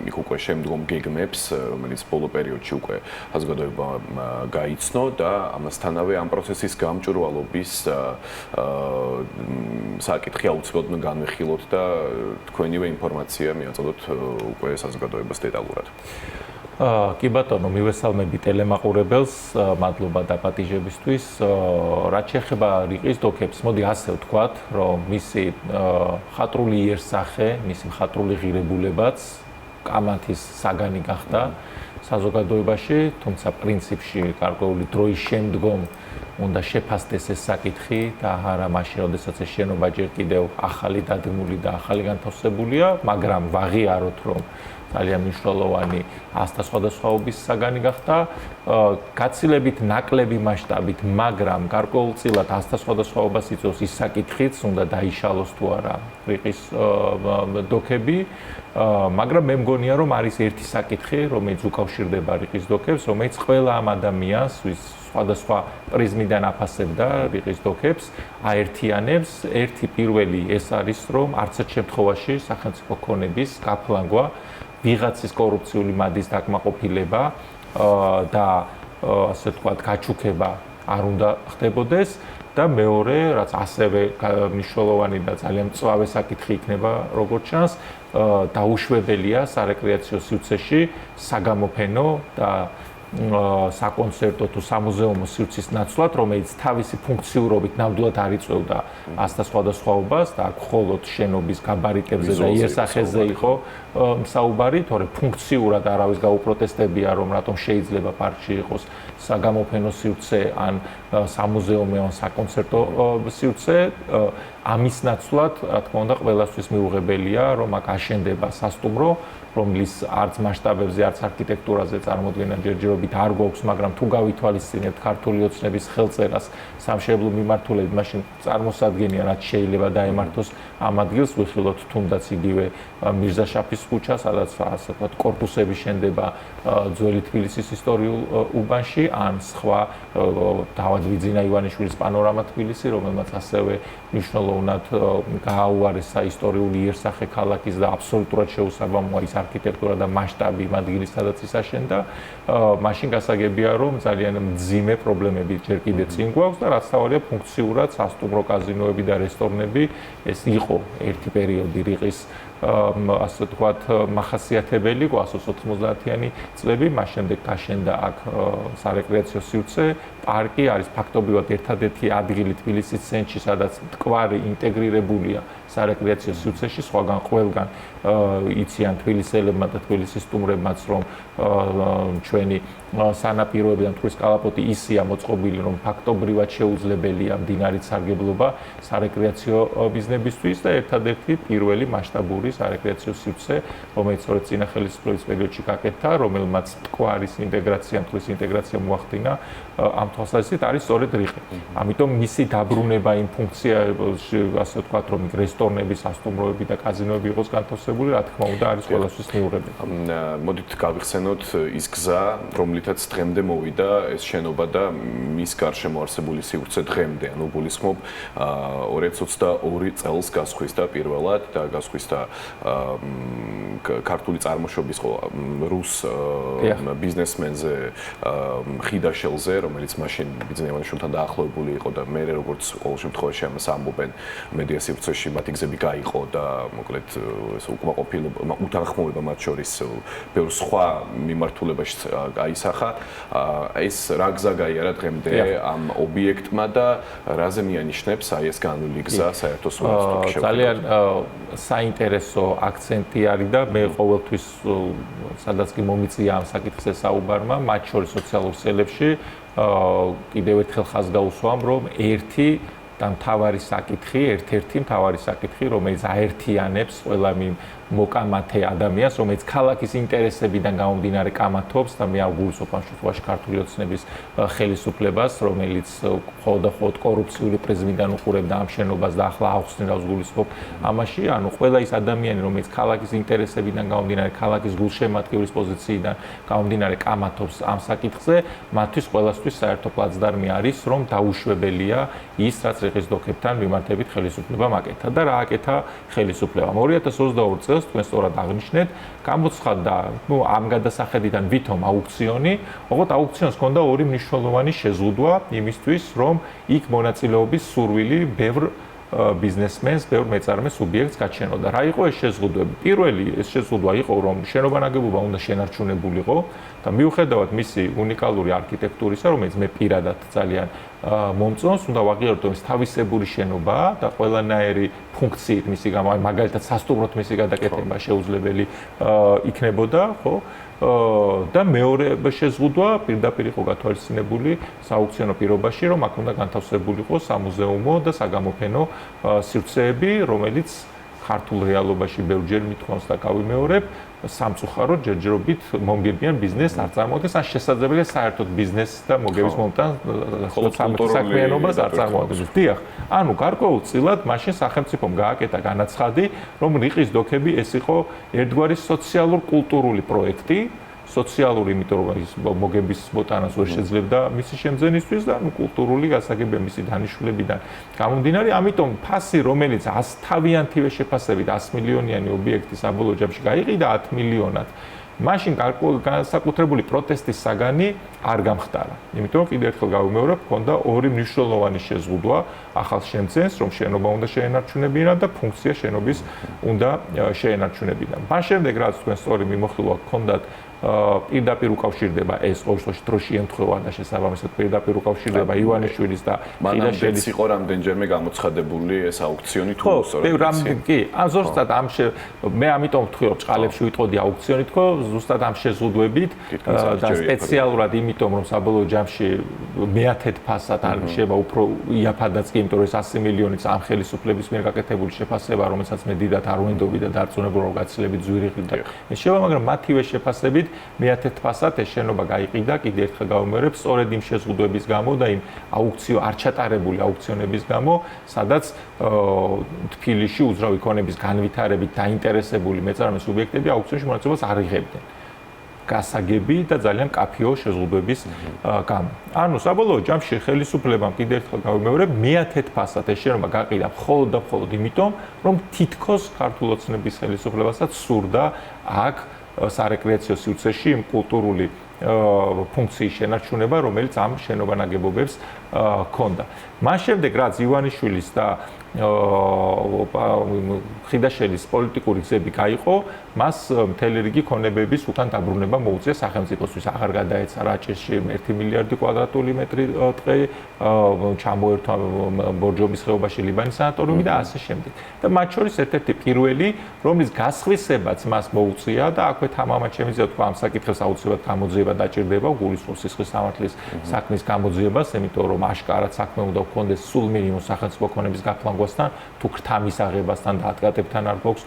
Speaker 1: იქ უკვე შემდგომ გეგმებს, რომელიც ბოლო პერიოდში უკვე საზოგადოებამ გაიცნო და ამასთანავე ამ პროცესის გამჭვირვალობის საკითხი აუცილებლად უნდა განვიხილოთ და თქვენივე ინფორმაცია მიაწოდოთ უკვე საზოგადოებას დეტალურად.
Speaker 12: კი ბატონო, მივესალმები ტელემაყურებელს, მადლობა დაპატიჟებისთვის. რაც შეეხება რიყის დოქებს, მოდი ასე ვთქვათ, რომ მისი ხატრული იერსახე, მისი ხატრული ღირებულებაც კამათის საგანი გახდა საზოგადოებაში, თუმცა პრინციპში გარკვეული დროის შემდგომ უნდა შეფასდეს ეს საკითხი და არა მაშინ, როდესაც ეს შენობა ჯერ კიდევ ახალი დადგმული და ახალი განთავსებულია, მაგრამ ვაღიაროთ, რომ ძალიან მნიშვნელოვანი ასთა სხვადასხვაობის საგანი გახდა, გაცილებით ნაკლები მასშტაბით, მაგრამ გარკვეულწილად ასთა სხვადასხვაობას იწვევს ის საკითხიც, უნდა დაიშალოს თუ არა რიყის დოქები, მაგრამ მე მგონია, რომ არის ერთი საკითხი, რომელიც უკავშირდება რიყის დოქებს, რომელიც ყველა ამ ადამიანს, ვის სხვადასხვა პრიზმიდან აფასებდა რიყის დოქებს, აერთიანებს. ერთი პირველი ეს არის, რომ არც ერთ შემთხვევაში სახელმწიფო ქონების გაფლანგვა, ვიღაცის კორუფციული მადის დაკმაყოფილება და ასე ვთქვათ, გაჩუქება არ უნდა ხდებოდეს და მეორე, რაც ასევე მნიშვნელოვანი და ძალიან მწვავე საკითხი იქნება, როგორც ჩანს, დაუშვებელია სარეკრეაციო სივრცეში საგამოფენო და საკონცერტო თუ სამუზეუმო სივრცის ნაცვლად, რომელიც თავისი ფუნქციურობით ნამდვილად არ იწვევდა ასთა სხვადასხვაობას და აქ მხოლოდ შენობის გაბარიტებზე და იერსახეზე იყო საუბარი, თორემ ფუნქციურად არავის გაუპროტესტებია, რომ რატომ შეიძლება პარკში იყოს საგამოფენო სივრცე ან სამუზეუმო ან საკონცერტო სივრცე. ამის ნაცვლად, რა თქმა უნდა, ყველასთვის მიუღებელია, რომ აქ აშენდება სასტუმრო, რომლის არც მასშტაბებზე, არც არქიტექტურაზე წარმოდგენა ჯერჯერობით არ გვაქვს, მაგრამ თუ გავითვალისწინებთ ქართული ოცნების ხელწერას სამშენებლო მიმართულებით, მაშინ წარმოსადგენია, რაც შეიძლება დაემართოს ამ ადგილს, ვიხილოთ თუნდაც იგივე მირზაშაფის ქუჩა, სადაც ასე ვთქვათ, კორპუსები შენდება ძველი თბილისის ისტორიულ უბანში, ან სხვა თავად ვიძინა ივანიშვილის პანორამა თბილისი, რომელმაც ასევე მნიშვნელოვნად გააუარეს საისტორიული იერსახე ქალაქის და აბსოლუტურად შეუსაბამოა ის არქიტექტურა და მასშტაბი იმ ადგილის, სადაც ის აშენდა. მაშინ გასაგებია, რომ ძალიან მძიმე პრობლემები ჯერ კიდე წინ გვაქვს და რაც თავარია ფუნქციურად სასტუმრო კაზინოები და რესტორნები ეს იყო ერთი პერიოდი რიყის ასე ვთქვათ მახასიათებელი 190-იანი წლები, მას შემდეგ გაშენდა აქ სარეკრეაციო სივრცე, პარკი არის ფაქტობრივად ერთადერთი ადგილი თბილისის ცენტრში, სადაც მტკვარი ინტეგრირებულია სარეკრეაციო სივრცეში, სხვაგან ყველგან იციან თბილისელებმა და თბილისის სტუმრებმაც, რომ ჩვენი სანაპიროები და მტკვრის კალაპოტი ისეა მოწყობილი, რომ ფაქტობრივად შეუძლებელია მდინარით სარგებლობა სარეკრეაციო ბიზნესისთვის და ერთადერთი პირველი მასშტაბური სარეკრეაციო სივრცე, რომელიც სწორედ წინა ხელისუფლების პერიოდში გაკეთდა, რომელმაც მტკვარის ინტეგრაცია, მტკვრის ინტეგრაცია მოახდინა, ამ თვალსაზრისით არის სწორედ რიყი. ამიტომ მისი დაბრუნება იმ ფუნქციაში, ასე ვთქვათ, რომ რესტორნები, სასტუმროები და კაზინოები იყოს განთავსებული, რა თქმა უნდა, არის ყველასთვის მიუღებელი.
Speaker 1: მოდით გავიხსენოთ ის გზა, რომლითაც დღემდე მოვიდა ეს შენობა და მის გარშემო არსებული სივრცე დღემდე, ანუ გულისხმობ 2022 წელს გასხვისდა პირველად და გასხვისდა ქართული წარმოშობის რუს ბიზნესმენზე ხიდაშელზე, რომელიც მაშინ ბიძინა ივანიშვილთან დაახლოებული იყო და მე როგორც ყოველ შემთხვევაში ამას ამბობენ მედია სივრცეში მათი გზები გაიყო და მოკლედ ეს უკმაყოფილება, უთანხმოება მათ შორის ბევრ სხვა მიმართულებაში აისახა. ეს რა გზა გაიარა დღემდე ამ ობიექტმა და რაზე მიანიშნებს აი ეს განული გზა საერთო სურათში?
Speaker 12: ძალიან საინტერესო აქცენტი არის და მე ყოველთვის სადაც კი მომიწია ამ საკითხზე საუბარმა, მათ შორის სოციალურ ქსელებში კიდევ ერთხელ ხაზს გაუსვამ, რომ ერთი და მთავარი საკითხი, ერთ-ერთი მთავარი საკითხი, რომელიც აერთიანებს ყველა მოკამათე ადამიანს, რომელიც ქალაქის ინტერესებიდან გამომდინარე კამათობს და მე აგვგულისხმობ ამ შემთხვევაში ქართული ოცნების ხელისუფლებას, რომელიც მხოლოდ კორუფციული პრიზმიდან უყურებდა ამ შენობას და ახლა აღხსნილავს გულისხმობ ამაში, ანუ ყველა ის ადამიანი, რომელიც ქალაქის ინტერესებიდან გამომდინარე, ქალაქის გულშემატკივრის პოზიციიდან გამომდინარე კამათობს ამ საკითხზე, მათთვის ყველასთვის საერთო პლაცდარმი არის, რომ დაუშვებელია ის, რაც რიყის დოქებთან მიმართებით ხელისუფლებამ აკეთა და რა აკეთა ხელისუფლებამ. 2022 წელს თქვენ სწორად აღნიშნეთ, გამოცხადდა, ამ გადასახედიდან ვითომ აუქციონი, ოღონდ აუქციონს ჰქონდა ორი მნიშვნელოვანი შეზღუდვა იმისთვის, რომ იქ მონაწილეობის სურვილი ბევრ ბიზნესმენს, ბევრ მეწარმე სუბიექტს გაჩენოდა. რა იყო ეს შეზღუდვები? პირველი ეს შეზღუდვა იყო, რომ შენობა ნაგებობა უნდა შენარჩუნებულიყო და მიუხედავად მისი უნიკალური არქიტექტურისა, რომელიც მე პირადად ძალიან მომწონს, უნდა ვაღიაროთ, რომ ეს თავისებური შენობაა და ყველანაირი ფუნქციით მისი მაგალითად სასტუმროთ მისი გადაკეთება შეუძლებელი იქნებოდა, ხო? და მეორე შეზღუდვა პირდაპირ იყო გათვალისწინებული სააუქციონო პირობაში, რომ აქ უნდა განთავსებულიყო სამუზეუმო და საგამოფენო სივრცეები, რომელიც ქართულ რეალობაში ბევრჯერ მithქვავს და გავიმეორებ, სამწუხაროდ ჯერჯერობით მომგებიან ბიზნესს არ წარმოადგენს, ან შესაძლებელია საერთოდ ბიზნესს და მოგების მომტან საქმიანობას არ წარმოადგენს. დიახ, ანუ გარკვეულწილად მაშინ სახელმწიფომ გააკეთა განაცხადი, რომ რიყის დოქები ეს იყო ერთგვარი სოციალურ-კულტურული პროექტი, სოციალური, იმიტომ რომ ის მოგების ბოტანას ვერ შეძლებდა მისი შემძენისთვის და კულტურული გასაგებია მისი დანიშნულებიდან გამომდინარე, ამიტომ ფასი, რომელიც 100-თავიანთივე შეფასებით 100 მილიონიანი ობიექტი საბოლოო ჯამში გაიყიდა 10 მილიონად. მაშინ განსაკუთრებული პროტესტის საგანი არ გამხდარა. იმიტომ რომ კიდევ ერთხელ გავიმეორებ, ჰქონდა ორი მნიშვნელოვანი შეზღუდვა ახალ შემძენს, რომ შენობა უნდა შეენარჩუნებინა და ფუნქცია შენობის უნდა შეენარჩუნებინა. მას შემდეგ რაც თქვენ სწორი მიმოხილვა გქონდათ პირდაპირ უკავშირდება ეს ყოველთვის დროში ემთხვევა და შესაბამისად პირდაპირ უკავშირდება ივანიშვილის და
Speaker 1: ხილაშელის იყო რამდენჯერმე გამოცხადებული ეს აუქციონი თუ
Speaker 12: სწორად კი ან ზუსტად ამ მე ამიტომ ვთქვი რომ ჭყალებში ვიტყოდი აუქციონი თქო ზუსტად ამ შეზღუდვებით და სპეციალურად იმიტომ რომ საბოლოო ჯამში მეათედ ფასად არ შეიძლება უფრო იაფადაც კი იმიტომ რომ ეს 100 მილიონიც ამ ხელისუფლების მიერ გაკეთებული შეფასება რომელსაც მე დიდად არ ვენდობი და დარწმუნებული რომ გაცილებით ძვირი ხილ და ეს შევა მაგრამ მათივე შეფასებით მეათეთ ფასად ეს შენობა გაიყიდა კიდე ერთხელ გავიმეორებ სწორედ იმ შეზღუდვების გამო და იმ აუქციო არ ჩატარებული აუქციონების გამო სადაც თბილისში უძრავი ქონების განვითარებით დაინტერესებული მეწარმე სუბიექტები აუქციონში მონაწილეობას არ იღებდნენ გასაგები და ძალიან კაფეო შეზღუდვების გამო. ანუ საბოლოო ჯამში ხელისუფლებამ კიდევ ერთხელ გავიმეორებ, მე-10 ფასად ეს შენობა გაყიდა მხოლოდ და მხოლოდ იმიტომ, რომ თითქოს ქართულ ოცნების ხელისუფლებასაც სურდა აქ სარეკრეაციო სივრცეში იმ კულტურული ფუნქციის შენარჩუნება, რომელიც ამ შენობა-ნაგებობებს ჰქონდა. მას შემდეგ, რაც ივანიშვილის და ხიდაშელის პოლიტიკური გზები გაიყო, მას მთელი რიგი ქონებების უკან დაბრუნება მოუწია სახელმწიფოსთვის. აღარ გადაეცა რაჭისში 1 მილიარდი კვადრატული მეტრი ტყე, ჩამოერთვა ბორჯომის ხეობაში ლიბანის სანატორიუმი და ასე შემდეგ. და მათ შორის ერთ-ერთი პირველი, რომლის გასხვისებაც მას მოუწია და აქვე თამამად შემიძლია თქვა ამ საკითხებს აუცილებლად გამოძიება დაჭირდება გულისხმობს სისხლის სამართლის საქმის გამოძიებას, იმიტომ რომ აშკარად საქმე უნდა გქონდეს სულ მინიმუმ სახელმწიფო ქონების გაფლანგვასთან, თუ ქრთამის აღებასთან და ატკატებთან არ გვაქვს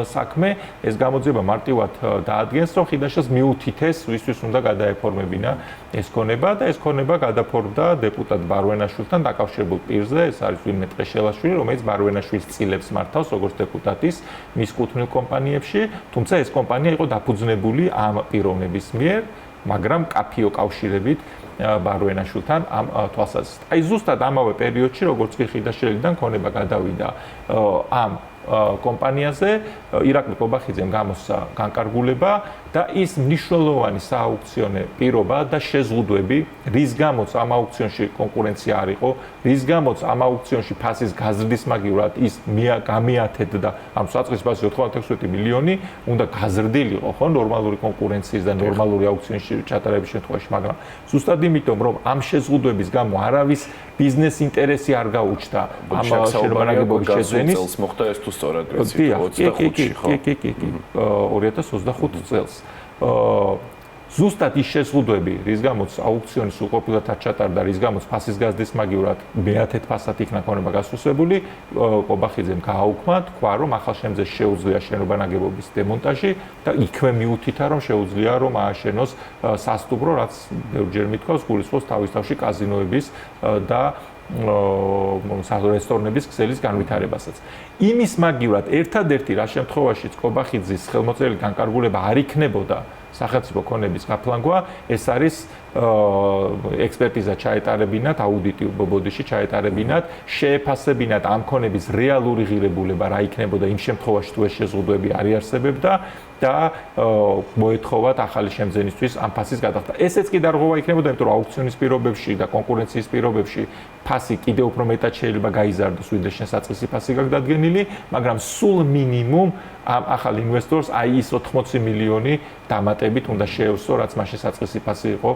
Speaker 12: საქმე. ეს გამოძიება მარტივად დაადგენს, რომ ხიდაშელს მიუთითეს, ვისთვის უნდა გადაეფორმებინა ეს ქონება და ეს ქონება გადაფორმდა დეპუტატ ბარვენაშვილთან დაკავშირებულ პირზე, ეს არის ვინმე ტყეშელაშვილი, რომელიც ბარვენაშვილის წილებს მართავს როგორც დეპუტატის მის კუთვნილ კომპანიებში, თუმცა ეს კომპანია იყო დაფუძნებული ამ პიროვნების მიერ, მაგრამ კაფეო კავშირებით ბარვენაშვილთან ამ თვალსაზრისით. აი ზუსტად ამავე პერიოდში, როგორც კი ხიდაშელიდან ქონება გადავიდა ამ კომპანიაზე, ირაკლი კობახიძემ გამოსცა განკარგულება და ის მნიშვნელოვანი სააუქციონე პირობა და შეზღუდვები, რის გამოც ამ აუქციონში კონკურენცია არ იყო, რის გამოც ამ აუქციონში ფასის გაზრდის მაგივრად ის გამიათეთდა, ანუ საწყის ფასი 96 მილიონი უნდა გაზრდილიყო, ხო, ნორმალური კონკურენციის და ნორმალური აუქციონში ჩატარების შემთხვევაში, მაგრამ ზუსტად იმიტომ, რომ ამ შეზღუდვების გამო არავის ბიზნეს ინტერესი არ გაუჩნდა ამ შენობა-ნაგებობის შეძენის.
Speaker 1: წელს მოხდა ეს თუ სწორად ვიცით 25-ში, ხო?
Speaker 12: კი, 2025 წელს. ზუსტად ის შეზღუდვები, რის გამოც აუქციონი სრულყოფილად არ ჩატარდა, რის გამოც ფასის გაზრდის მაგივრად მე-10 ფასად იქნა ქონება გასუსვებული, კობახიძემ გააუქმა, თქვა, რომ ახალშემძეს შეუძლია შენობა-ნაგებობის დემონტაჟი და იქვე მიუთითა, რომ შეუძლია რომ ააშენოს სასტუმრო, რაც ბევრჯერ მithქვავს, გულისხმობს თავის თავში კაზინოების და რესტორნების ქსელის განვითარებასაც. იმის მაგივრად ერთადერთი რა შემთხვევაშიც კობახიძის ხელმოწერილი განკარგულება არ იქნებოდა სახელმწიფო ქონების გაფლანგვა, ეს არის ექსპერტიზა ჩაეტარებინათ, აუდიტი ბოდიში ჩაეტარებინათ, შეეფასებინათ ამ ქონების რეალური ღირებულება რა იქნებოდა იმ შემთხვევაში თუ ეს შეზღუდვები არ იარსებებდა და მოეთხოვათ ახალი შემძენისთვის ამ ფასის გადახდა. ესეც კი დარღვევა იქნებოდა, იმიტომ რომ აუქციონის პირობებში და კონკურენციის პირობებში ფასი კიდევ უფრო მეტად შეიძლება გაიზარდოს, ვიდრე შენ საწყისი ფასი გაქვს დადგენილი, მაგრამ სულ მინიმუმ ამ ახალ ინვესტორს აი ის 80 მილიონი დამატებით უნდა შეევსო, რაც მაშინ საწყისი ფასი იყო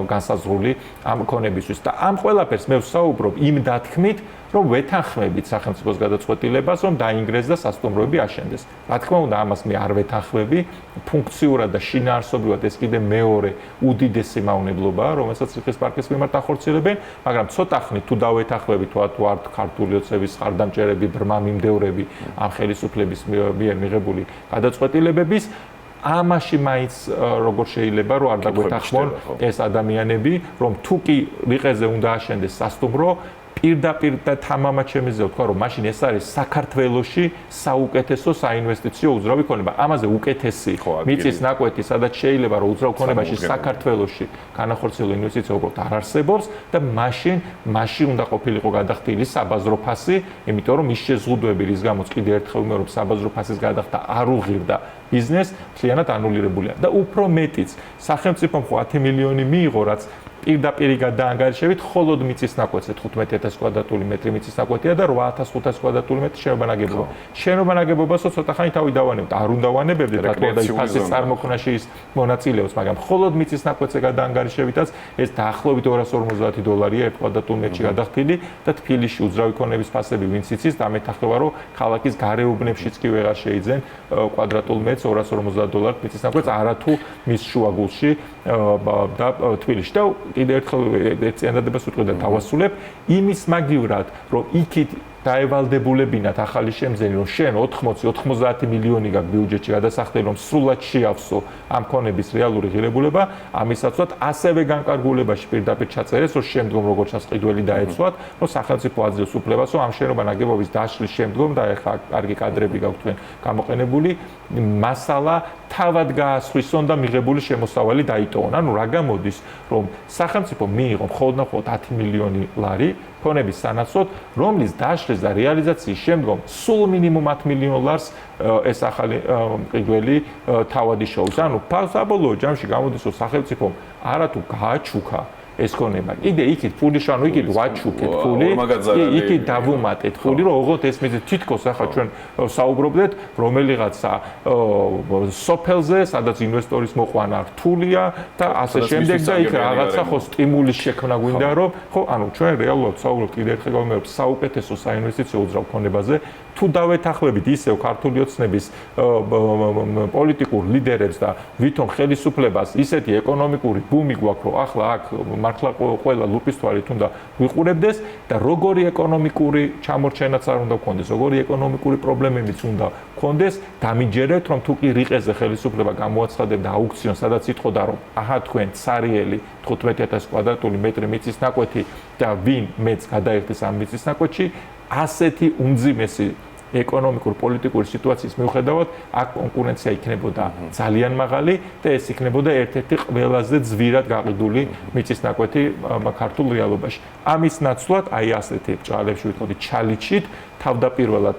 Speaker 12: განსაზღვრული ამ ქონებისთვის. და ამ ყველაფერს მე ვსაუბრობ იმ დათქმით, რომ ვეთანხმებით სახელმწიფოს გადაწყვეტილებას, რომ დაინგრეს და სასტუმროები აშენდეს. რა თქმა უნდა, ამას მე არ ვეთანხმები, ფუნქციურად და შინაარსობრივად ეს კიდე მეორე უდიდესი მავნებლობაა, რომელსაც ციხის პარკის მიმართ ახორციელებენ, მაგრამ ცოტა ხნით თუ დავეთანხმებით, თუ არ ქართული ოცნების ხარდამჭერები, ბრმა მიმდევრები ამ ხელისუფლების მიერ მიღებული გადაწყვეტილებების ამაში მაინც როგორ შეიძლება რომ არ დაგვეთანხმონ ეს ადამიანები, რომ თუ კი რიყეზე უნდა აშენდეს სასტუმრო, პირდაპირ და თამამად შემიძლია ვთქვა, რომ მაშინ ეს არის საქართველოში საუკეთესო საინვესტიციო უძრავი ქონება. ამაზე უკეთესი მიწის ნაკვეთი, სადაც შეიძლება რომ უძრავ ქონებაში საქართველოში განახორციელო ინვესტიცია უბრალოდ არ არსებობს და მაშინ უნდა ყოფილიყო გადახდილი საბაზრო ფასი, იმიტომ რომ ის შეზღუდვები, რის გამოც კიდევ ერთხელ ვიმეორებ, საბაზრო ფასის გადახდა არ უღირდა ბიზნესს, მთლიანად ანულირებულია. და უფრო მეტიც, სახელმწიფომ 10 მილიონი მიიღო, რაც პირდაპირ გადაანგარიშებით მხოლოდ მიწის ნაკვეთზე 15000 კვადრატული მეტრი მიწის ნაკვეთია და 8500 კვადრატული მეტრი შენობა-ნაგებობა. შენობა-ნაგებობასო ცოტა ხანი თავი დავანებთ, არ უნდა ვანებებდეთ, რატომ და ფასის წარმოქმნაში ის მონაწილეობს, მაგრამ მხოლოდ მიწის ნაკვეთზე გადაანგარიშებითაც ეს დაახლოებით $250 ერთ კვადრატულ მეტრში გადახდილი და თბილისში უძრავი ქონების ფასები ვინც იცის, დამეთანხმება რომ ქალაქის გარეუბნებშიც კი ვეღარ შეიძენ კვადრატულ მეტრს $250 მიწის ნაკვეთს, არათუ მის შუაგულში და თბილისში და კიდევ ერთხელ ეცენადებას ვიტყვი და დავასრულებ იმის მაგივრად, რომ იქით დაევალდებულებინათ ახალი შემძენი, რომ შენ 80-90 მილიონი გაქვს ბიუჯეტში გადასახდელი, რომ სრულად შეავსო ამ ქონების რეალური ღირებულება, ამისაცვად ასევე განკარგულებაში პირდაპირ ჩაწერეს, რომ შემდგომ როგორც ჩასყიდველი დაეცვათ, რომ სახელმწიფო აძლევს უფლებას, რომ ამ შენობა ნაგებობის დაშლის შემდგომ და ეხლა კარგი კადრები გაქვთ თქვენ გამოყენებული, მასალა თავად გაასხვისონ და მიღებული შემოსავალი დაიტოვონ. ანუ რა გამოდის, რომ სახელმწიფო მიიღო მხოლოდ 10 მილიონი ლარი ქონების სანაცვლოდ, რომლის დაშლის და რეალიზაციის შემდგომ სულ მინიმუმ 10 მილიონ ლარს ეს ახალი მყიდველი თავად იშოვის. ანუ საბოლოო ჯამში გამოდის, რომ სახელმწიფომ არათუ გააჩუქა ეს ქონება. კიდე იქით ფული შანო, იქით ვაჩუქეთ ფული, იქით დავუმატეთ ფული, რომ ოღონდ ეს მეძე თითქოს ახლა ჩვენ საუბრობდეთ, რომელიღაცა სოფელზე, სადაც ინვესტორის მოყვანა რთულია და ასე შემდეგ და იქ რაღაცა ხო სტიმულის შექმნა გვინდა, რომ ხო, ანუ ჩვენ რეალურად საუბრობთ კიდე ერთხელ გამომერთ საუკეთესო საინვესტიციო უძრავ ქონებაზე, თუ დავეთანხმებით ისევ ქართული ოცნების პოლიტიკურ ლიდერებს და ვითომ ხელისუფლებას ისეთი ეკონომიკური ბუმი გვაქვს, რომ ახლა აქ მართლა ყველა ლუპის თვალით უნდა ვიყურებდეს და როგორი ეკონომიკური ჩამორჩენაც არ უნდა გქონდეს, როგორი ეკონომიკური პრობლემებიც უნდა გქონდეს, დამიჯერებთ, რომ თუ კი რიყეზე ხელისუფლება გამოაცხადებდა აუქციონს, სადაც იტყოდა, რომ აჰა თქვენ ცარიელი 15000 კვადრატული მეტრი მიწის ნაკვეთი და ვინ მეც გადაიხდეს ამ მიწის ნაკვეთში, ასეთი უმძიმესი ეკონომიკურ პოლიტიკური სიტუაციის მიუხედავად, აქ კონკურენცია იქნებოდა ძალიან მაღალი და ეს იქნებოდა ერთ-ერთი ყველაზე ძვირად გაყიდული მიწის ნაკვეთი ქართულ რეალობაში. ამის ნაცვლად, აი ასეთი ბჭყალებში ვიტყოდი ჩალიჩით, თავდაპირველად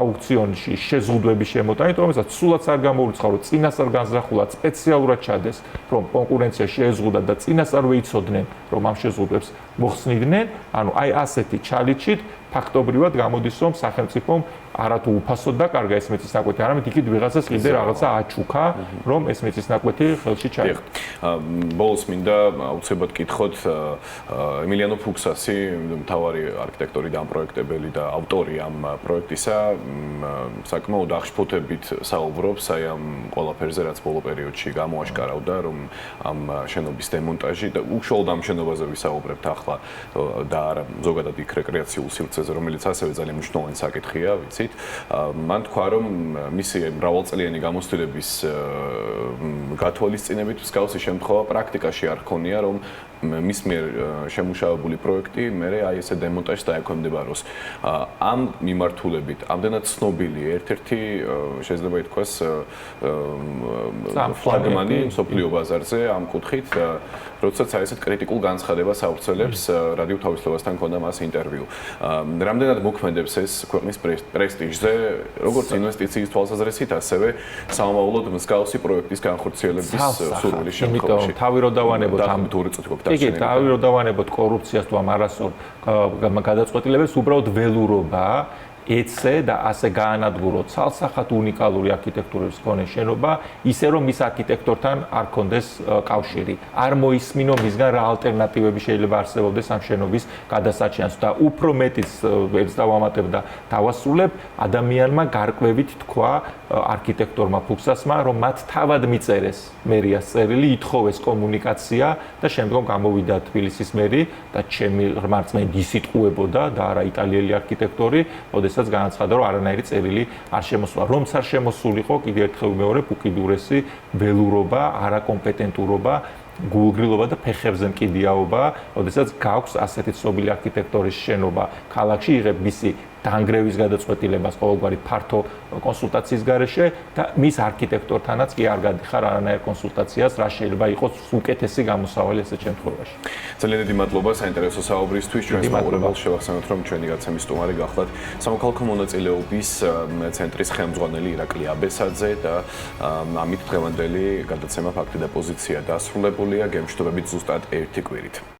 Speaker 12: აუქციონში შეზღუდვების შემოტანით, რომელსაც სულაც არ გამოურიცხა, რომ წინასწარ განზრახულად სპეციალურად ჩადეს, რომ კონკურენცია შეეზღუდათ და წინასწარ ვეიცოდნენ, რომ ამ შეზღუდვებს მოხსნიდნენ, ანუ აი ასეთი ჩალიჩით ფაქტობრივად გამოდის, რომ სახელმწიფომ არათუ უფასოდ დაკარგა ეს მიწის ნაკვეთი, არამედ იქით ვიღაცას კიდე რაღაცა აჩუქა, რომ ეს მიწის ნაკვეთი ხელში ჩაიგდო.
Speaker 1: ბოლოს მინდა აუცილებლად გითხოთ ემილიანო ფუქსასი, მთავარი არქიტექტორი და პროექტებელი და ავტორი ამ პროექტისა, საკმაოდ აღშფოთებით საუბრობს აი ამ ყველაფერზე, რაც ბოლო პერიოდში გამოაშკარავდა, რომ ამ შენობის დემონტაჟი და უშუალოდ ამ შენობაზე ვისაუბრებთ ახლა და არა ზოგადად იქ რეკრეაციულ სივრცეზე, რომელიც ასევე ძალიან მნიშვნელოვანი საკითხია, ვიცით. მან თქვა, რომ მისი მრავალწლიანი გამოცდილების გათვალისწინებით მსგავსი შემთხვევა პრაქტიკაში არ ჰქონია, რომ მის მიერ შემუშავებული პროექტი მე აი ესე დემონტაჟს დაექვემდებაროს. ამ მიმართულებით ამდენად ცნობილი ერთ-ერთი შეიძლება ითქვას ფლაგმანი მსოფლიო ბაზარზე ამ კუთხით, როდესაც აი ესეთ კრიტიკულ განცხადებას ავრცელებს რადიო თავისუფლებასთან ქონდა მას ინტერვიუ. რამდენად მოქმედებს ეს ქვეყნის პრესტიჟზე, როგორც ინვესტიციის თვალსაზრისით, ასევე სამომავლოდ მსგავსი პროექტის განხორციელების სურვილის შემთხვევაში.
Speaker 12: იმიტომ თავი რო დავანებოთ ამ
Speaker 1: იგი
Speaker 12: თავი რო დავანებოთ კორუფციას თუ ამ არასწორ გადაწყვეტილებებს, უბრალოდ ველურობაა ეცე და ასე გაანადგურო ცალსახად უნიკალური არქიტექტურის მქონე შენობა, ისე რომ მის არქიტექტორთან არ კონდეს კავშირი. არ მოისმინო მისგან რა ალტერნატივები შეიძლება არსებობდეს ამ შენობის გადასაჩენს და უფრო მეტიც ეს დავამატებ და დავასრულებ, ადამიანმა გარკვევით თქვა არქიტექტორმა ფუქსასმა, რომ მათ თავად მიწერეს მერიას წერილი, ითხოვეს კომუნიკაცია და შემდგომ გამოვიდა თბილისის მერი და ჩემი რმარწმენით ისიტყუებოდა და არა იტალიელი არქიტექტორი, ოდესაც განაცხადა, რომ არანაირი წერილი არ შემოსულა. რომც არ შემოსულიყო, კიდევ ერთხელ ვიმეორებ, უკიდურესი ველურობა, არაკომპეტენტურობა, გულგრილობა და ფეხებზე მკიდიაობა, ოდესაც გაქვს ასეთი ცნობილი არქიტექტორის შენობა ქალაქში, იღებ მისი დაანგრევის გადაწყვეტილებას ყოველგვარი ფართო კონსულტაციის გარეშე და მის არქიტექტორთანაც კი არ გადიხარ არანაირ კონსულტაციას, რა შეიძლება იყოს უკეთესი გამოსავალი ასეთ შემთხვევაში.
Speaker 1: ძალიან დიდი მადლობა საინტერესო საუბრისთვის. ჩვენს მაყურებელს შევახსენოთ, რომ ჩვენი გაცემის სტუმარი გახლავთ სამოქალაქო მონაწილეობის ცენტრის ხელმძღვანელი ირაკლი აბესაძე და ამით დღევანდელი გადაცემა ფაქტი და პოზიცია დასრულებულია. გემშვიდობებით ზუსტად 1 კვირით.